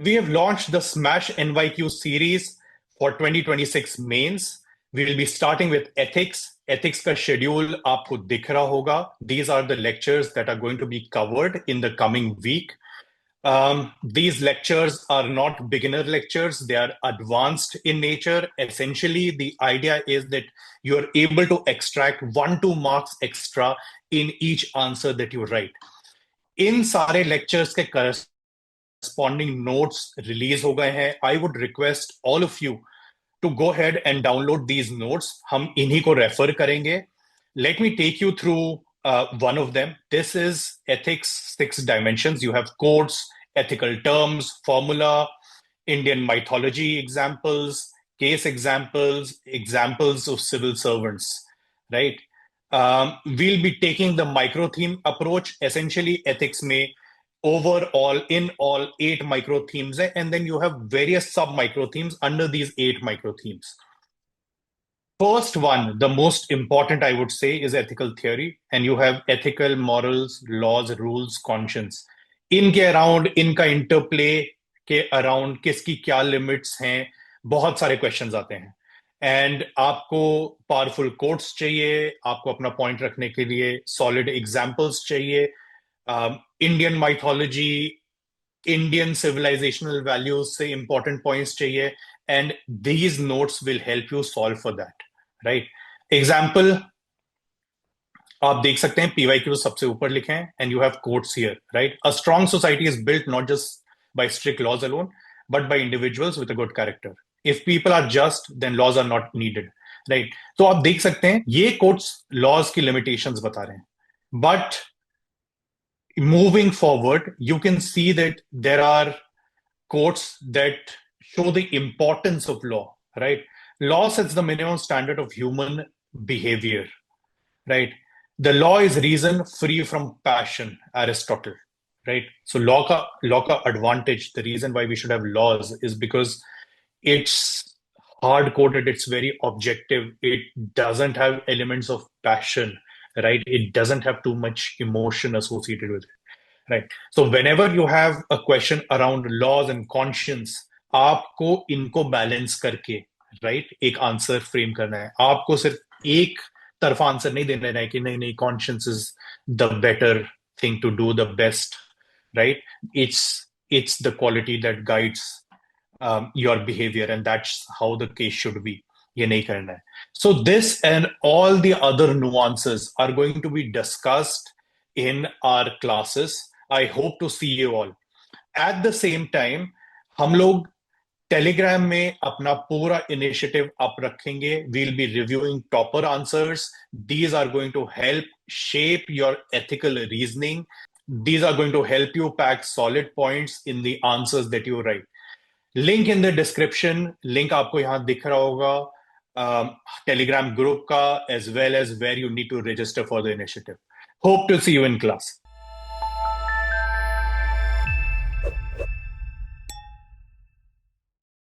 We have launched the Smash NYQ series for 2026 mains. We will be starting with ethics. Ethics का schedule आपको दिख रहा होगा. These are the lectures that are going to be covered in the coming week. These lectures are not beginner lectures, they are advanced in nature. Essentially, the idea is that you're able to extract 1-2 marks extra in each answer that you write. इन सारे lectures के corresponding notes release हो गए हैं. I would request all of you to go ahead and download these notes. हम इन्हीं को refer करेंगे. Let me take you through one of them. This is ethics 6 dimensions. You have quotes, ethical terms, formula, Indian mythology examples, case examples, examples of civil servants, right? We'll be taking the micro theme approach. Essentially, ethics may overall in all 8 micro themes, and then you have various sub micro themes under these 8 micro themes. First one, the most important, I would say, is ethical theory. And you have ethical, morals, laws, rules, conscience. इनके around, इनका interplay के around किसकी क्या limits हैं, बहुत सारे questions आते हैं. एंड आपको पावरफुल कोट्स चाहिए, आपको अपना पॉइंट रखने के लिए सॉलिड एग्जांपल्स चाहिए, Indian mythology, Indian civilisational values से इंपॉर्टेंट पॉइंट्स चाहिए. And these notes will help you solve for that, right? Example आप देख सकते हैं, पीवाईक्यू सबसे ऊपर लिखे हैं, and you have quotes here, right? A strong society is built not just by strict laws alone, but by individuals with a good character. If people are just, then laws are not needed, right? तो आप देख सकते हैं ये quotes laws की limitations बता रहे हैं. But moving forward, you can see that there are quotes that show the importance of law, right? Law sets the minimum standard of human behavior, right? The law is reason free from passion, Aristotle, right? So law ka advantage, the reason why we should have laws is because it's hard coded, it's very objective, it doesn't have elements of passion, right? It doesn't have too much emotion associated with it, right? So whenever you have a question around laws and conscience, आपको इनको balance करके, right, एक answer frame करना है. आपको सिर्फ एक तरफा आंसर नहीं देना है कि नहीं नहीं conscience is the better thing to do, the best, right? It's the quality that guides your behavior, and that's how the case should be. ये नहीं करना है. So this and all the other nuances are going to be discussed in our classes. I hope to see you all. At the same time, हम लोग Telegram में अपना पूरा initiative up रखेंगे. We'll be reviewing topper answers. These are going to help shape your ethical reasoning. These are going to help you pack solid points in the answers that you write. Link in the description. Link आपको यहाँ दिख रहा होगा Telegram group का, as well as where you need to register for the initiative. Hope to see you in class.